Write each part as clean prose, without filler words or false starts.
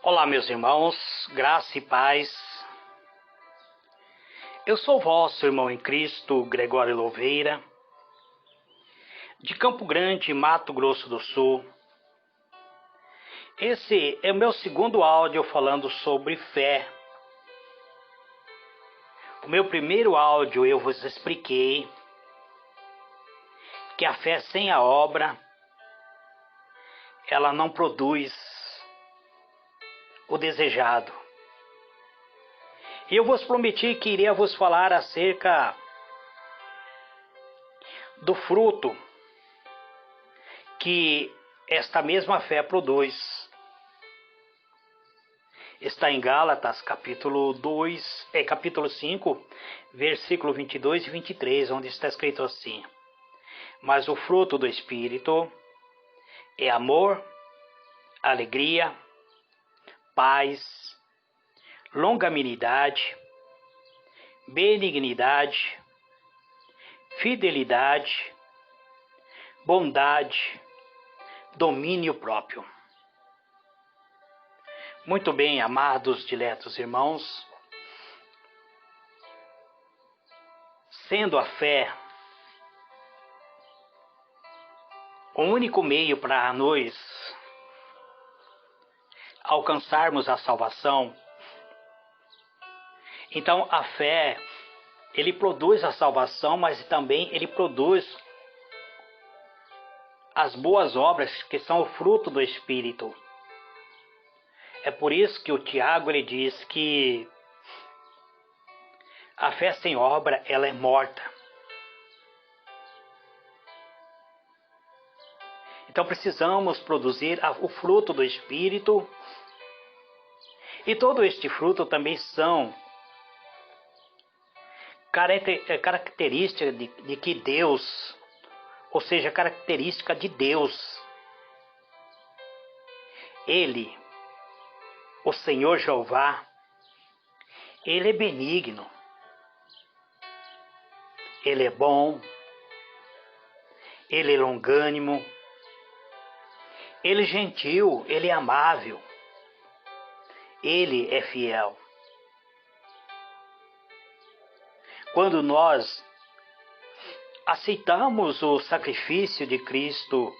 Olá, meus irmãos, graça e paz. Eu sou vosso irmão em Cristo, Gregório Louveira, de Campo Grande, Mato Grosso do Sul. Esse é o meu segundo áudio falando sobre fé. O meu primeiro áudio eu vos expliquei que a fé sem a obra, ela não produz o desejado. E eu vos prometi que iria vos falar acerca do fruto que esta mesma fé produz. Está em Gálatas, capítulo 5, versículo 22 e 23, onde está escrito assim: Mas o fruto do Espírito é amor, alegria, paz, longanimidade, benignidade, fidelidade, bondade, domínio próprio. Muito bem, amados, diletos irmãos, sendo a fé o único meio para nós alcançarmos a salvação, então a fé, ele produz a salvação, mas também ele produz as boas obras que são o fruto do Espírito. É por isso que o Tiago ele diz que a fé sem obra ela é morta. Então precisamos produzir o fruto do Espírito, e todo este fruto também são característica de que Deus, ou seja, característica de Deus. Ele, o Senhor Jeová, Ele é benigno, Ele é bom, Ele é longânimo, Ele é gentil, Ele é amável, Ele é fiel. Quando nós aceitamos o sacrifício de Cristo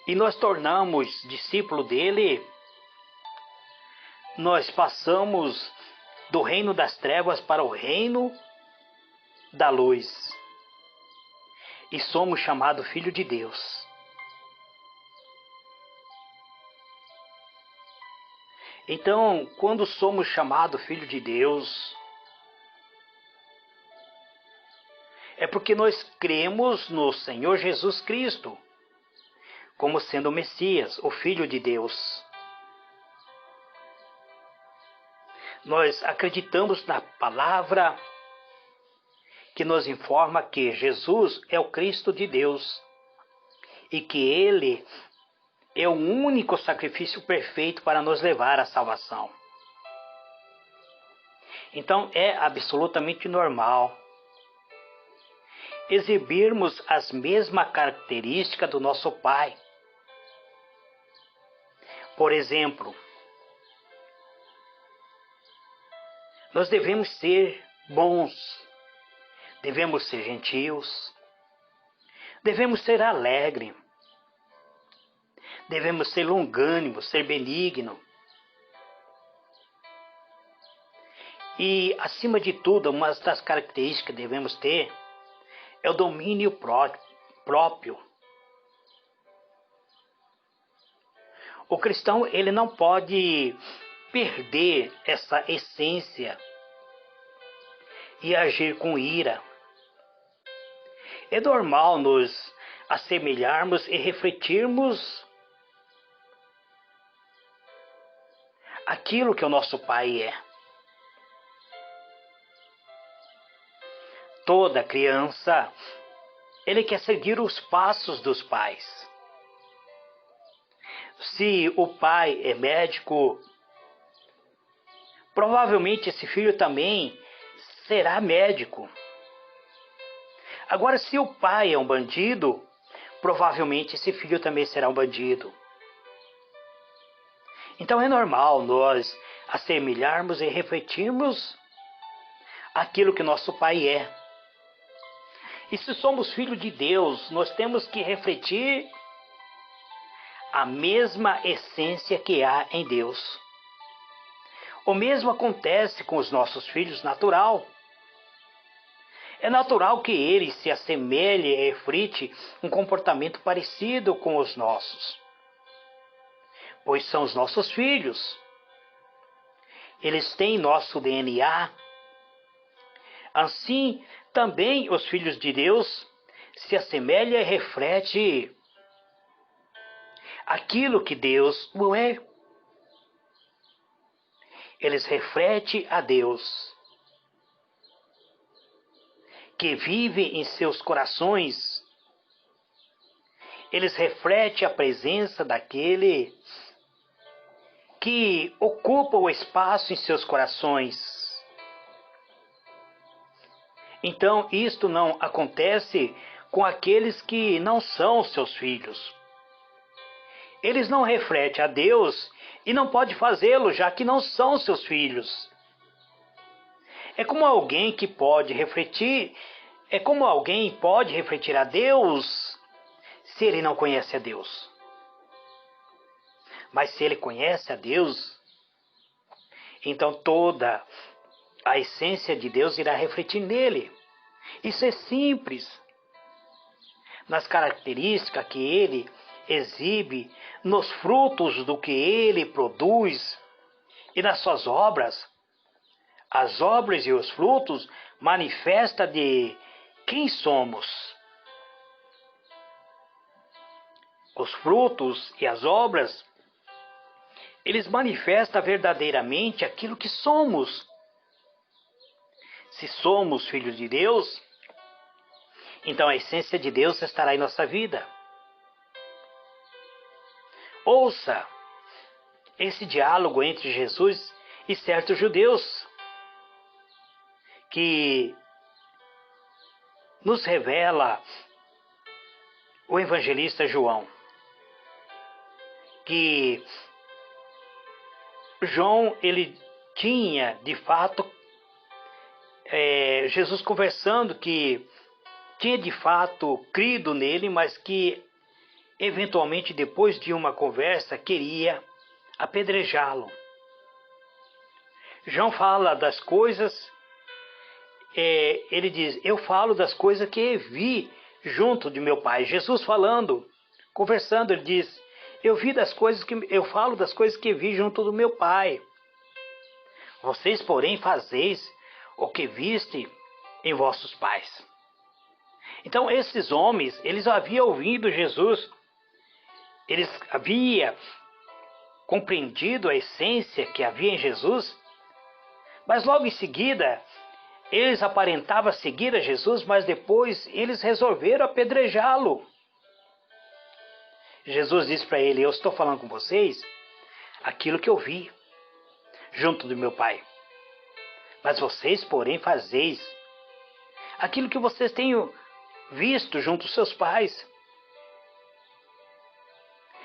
e nós tornamos discípulo dele, nós passamos do reino das trevas para o reino da luz e somos chamados filho de Deus. Então, quando somos chamados filho de Deus, é porque nós cremos no Senhor Jesus Cristo como sendo o Messias, o Filho de Deus. Nós acreditamos na palavra que nos informa que Jesus é o Cristo de Deus e que Ele é o único sacrifício perfeito para nos levar à salvação. Então é absolutamente normal exibirmos as mesmas características do nosso Pai. Por exemplo, nós devemos ser bons, devemos ser gentios, devemos ser alegres, devemos ser longânimos, ser benignos. E, acima de tudo, uma das características que devemos ter é o domínio próprio. O cristão ele não pode perder essa essência e agir com ira. É normal nos assemelharmos e refletirmos aquilo que o nosso Pai é. Toda criança, ele quer seguir os passos dos pais. Se o pai é médico, provavelmente esse filho também será médico. Agora, se o pai é um bandido, provavelmente esse filho também será um bandido. Então é normal nós assemelharmos e refletirmos aquilo que nosso Pai é. E se somos filhos de Deus, nós temos que refletir a mesma essência que há em Deus. O mesmo acontece com os nossos filhos natural. É natural que eles se assemelhem e reflite um comportamento parecido com os nossos, pois são os nossos filhos. Eles têm nosso DNA. Assim, também os filhos de Deus se assemelham e refletem aquilo que Deus não é. Eles refletem a Deus, que vive em seus corações. Eles refletem a presença daquele que ocupa o espaço em seus corações. Então, isto não acontece com aqueles que não são seus filhos. Eles não refletem a Deus e não pode fazê-lo, já que não são seus filhos. É como alguém pode refletir a Deus se ele não conhece a Deus. Mas se ele conhece a Deus, então toda a essência de Deus irá refletir nele. Isso é simples. Nas características que ele exibe, nos frutos do que ele produz e nas suas obras. As obras e os frutos manifestam de quem somos. Os frutos e as obras, eles manifestam verdadeiramente aquilo que somos. Se somos filhos de Deus, então a essência de Deus estará em nossa vida. Ouça esse diálogo entre Jesus e certos judeus, que nos revela o evangelista João, que João, ele tinha de fato Jesus conversando, que tinha de fato crido nele, mas que eventualmente depois de uma conversa queria apedrejá-lo. João fala das coisas, ele diz: eu falo das coisas que vi junto de meu Pai. Jesus falando, conversando, ele diz: eu falo das coisas que vi junto do meu Pai. Vocês, porém, fazeis o que viste em vossos pais. Então, esses homens, eles haviam ouvido Jesus, eles haviam compreendido a essência que havia em Jesus, mas logo em seguida, eles aparentavam seguir a Jesus, mas depois eles resolveram apedrejá-lo. Jesus disse para ele: eu estou falando com vocês aquilo que eu vi junto do meu Pai. Mas vocês, porém, fazeis aquilo que vocês têm visto junto dos seus pais.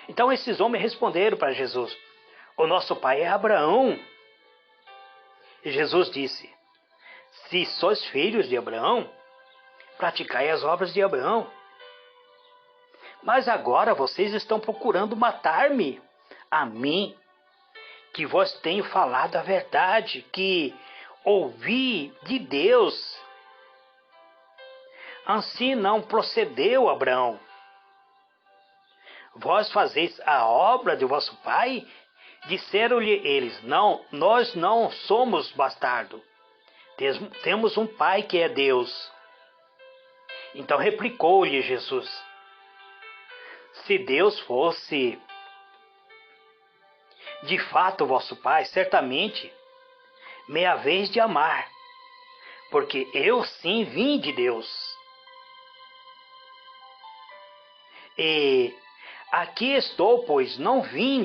Então esses homens responderam para Jesus: o nosso pai é Abraão. E Jesus disse: se sois filhos de Abraão, praticai as obras de Abraão. Mas agora vocês estão procurando matar-me, a mim, que vos tenho falado a verdade, que ouvi de Deus. Assim não procedeu Abraão. Vós fazeis a obra de vosso pai? Disseram-lhe eles: não, nós não somos bastardo. Temos um pai que é Deus. Então replicou-lhe Jesus: se Deus fosse de fato vosso pai, certamente me haveis de amar, porque eu sim vim de Deus. E aqui estou, pois não vim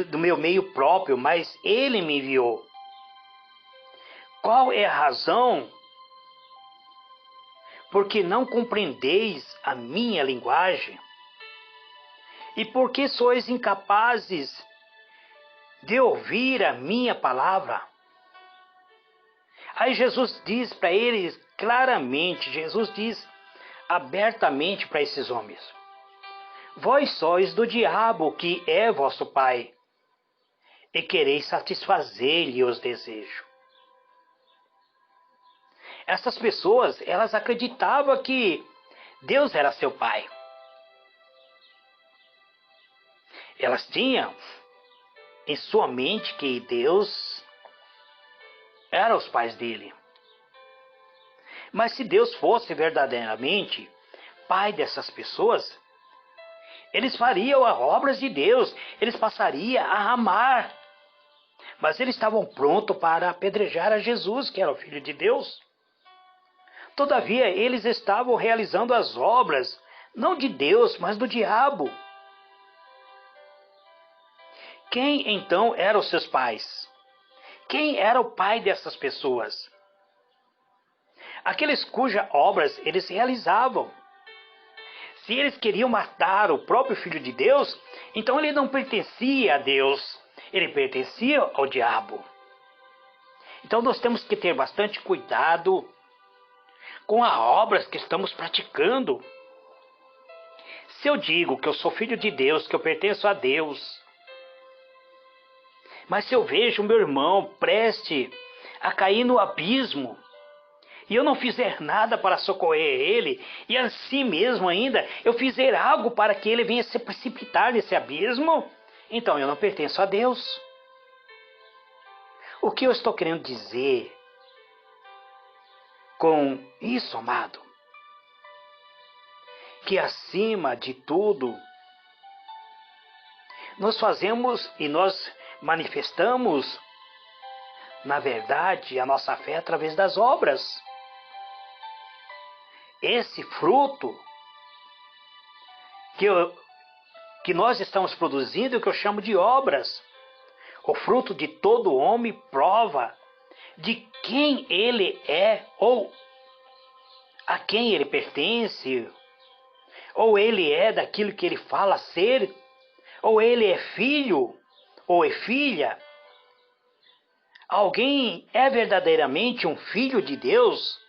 do meu meio próprio, mas ele me enviou. Qual é a razão porque não compreendeis a minha linguagem? E por que sois incapazes de ouvir a minha palavra? Aí Jesus diz para eles claramente, Jesus diz abertamente para esses homens: vós sois do diabo, que é vosso pai, e quereis satisfazer-lhe os desejos. Essas pessoas, elas acreditavam que Deus era seu pai. Elas tinham em sua mente que Deus era os pais dele. Mas se Deus fosse verdadeiramente pai dessas pessoas, eles fariam as obras de Deus, eles passariam a amar. Mas eles estavam prontos para apedrejar a Jesus, que era o Filho de Deus. Todavia, eles estavam realizando as obras, não de Deus, mas do diabo. Quem então eram os seus pais? Quem era o pai dessas pessoas? Aqueles cujas obras eles realizavam. Se eles queriam matar o próprio Filho de Deus, então ele não pertencia a Deus, ele pertencia ao diabo. Então nós temos que ter bastante cuidado com as obras que estamos praticando. Se eu digo que eu sou filho de Deus, que eu pertenço a Deus, mas se eu vejo meu irmão preste a cair no abismo, e eu não fizer nada para socorrer ele, e assim mesmo ainda eu fizer algo para que ele venha se precipitar nesse abismo, então eu não pertenço a Deus. O que eu estou querendo dizer com isso, amado? Que acima de tudo, nós fazemos e nós manifestamos, na verdade, a nossa fé através das obras. Esse fruto que nós estamos produzindo, que eu chamo de obras, o fruto de todo homem prova de quem ele é, ou a quem ele pertence, ou ele é daquilo que ele fala ser, ou ele é filho, ou é filha. Alguém é verdadeiramente um filho de Deus,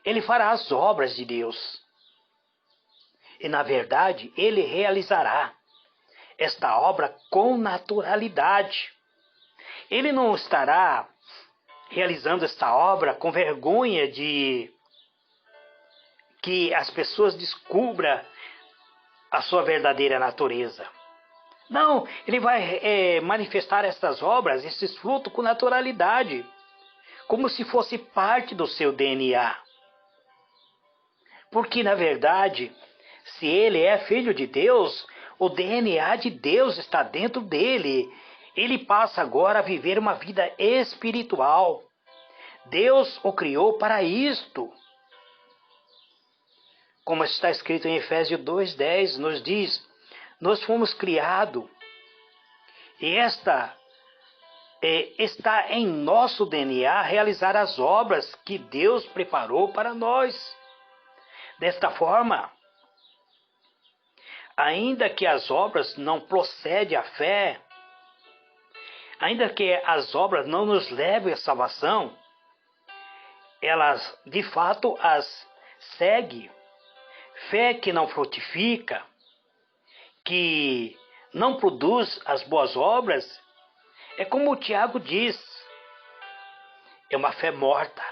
ele fará as obras de Deus. E na verdade, ele realizará esta obra com naturalidade. Ele não estará realizando esta obra com vergonha de que as pessoas descubram a sua verdadeira natureza. Não, ele vai manifestar estas obras, esses frutos com naturalidade, como se fosse parte do seu DNA. Porque, na verdade, se ele é filho de Deus, o DNA de Deus está dentro dele. Ele passa agora a viver uma vida espiritual. Deus o criou para isto. Como está escrito em Efésios 2:10, nos diz: nós fomos criados, e está em nosso DNA realizar as obras que Deus preparou para nós. Desta forma, ainda que as obras não procedem à fé, ainda que as obras não nos levem à salvação, elas de fato as seguem. Fé que não frutifica, que não produz as boas obras, é como o Tiago diz, é uma fé morta.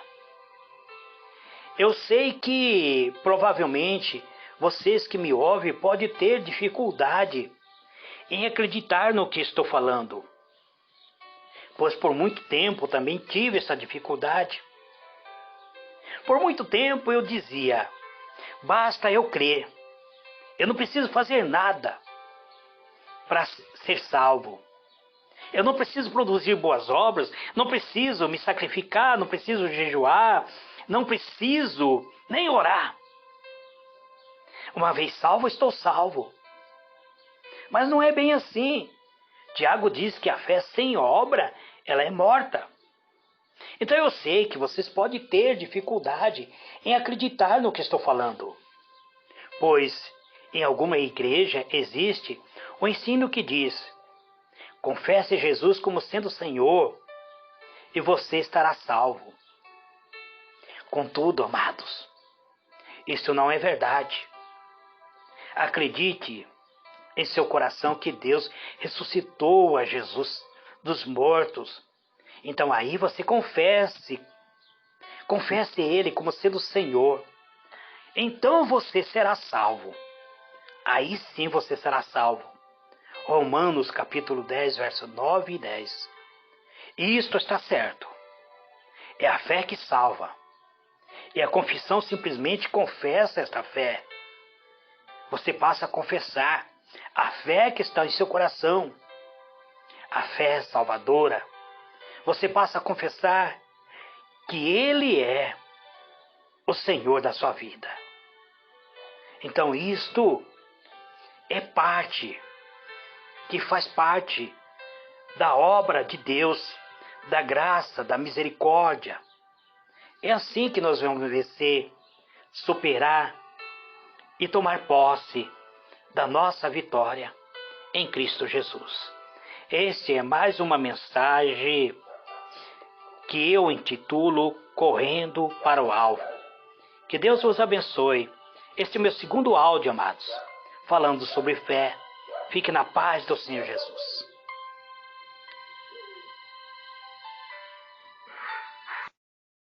Eu sei que provavelmente vocês que me ouvem podem ter dificuldade em acreditar no que estou falando, pois por muito tempo também tive essa dificuldade. Por muito tempo eu dizia: basta eu crer, eu não preciso fazer nada para ser salvo. Eu não preciso produzir boas obras, não preciso me sacrificar, não preciso jejuar, não preciso nem orar. Uma vez salvo, estou salvo. Mas não é bem assim. Tiago diz que a fé sem obra, ela é morta. Então eu sei que vocês podem ter dificuldade em acreditar no que estou falando, pois em alguma igreja existe O ensino que diz: confesse Jesus como sendo o Senhor e você estará salvo. Contudo, amados, isso não é verdade. Acredite em seu coração que Deus ressuscitou a Jesus dos mortos. Então aí você confesse Ele como sendo o Senhor. Então você será salvo. Aí sim você será salvo. Romanos capítulo 10, verso 9 e 10. E isto está certo. É a fé que salva. E a confissão simplesmente confessa esta fé. Você passa a confessar a fé que está em seu coração. A fé salvadora. Você passa a confessar que Ele é o Senhor da sua vida. Então isto faz parte da obra de Deus, da graça, da misericórdia. É assim que nós vamos vencer, superar e tomar posse da nossa vitória em Cristo Jesus. Este é mais uma mensagem que eu intitulo Correndo para o Alvo. Que Deus vos abençoe. Este é o meu segundo áudio, amados, falando sobre fé. Fique na paz do Senhor Jesus.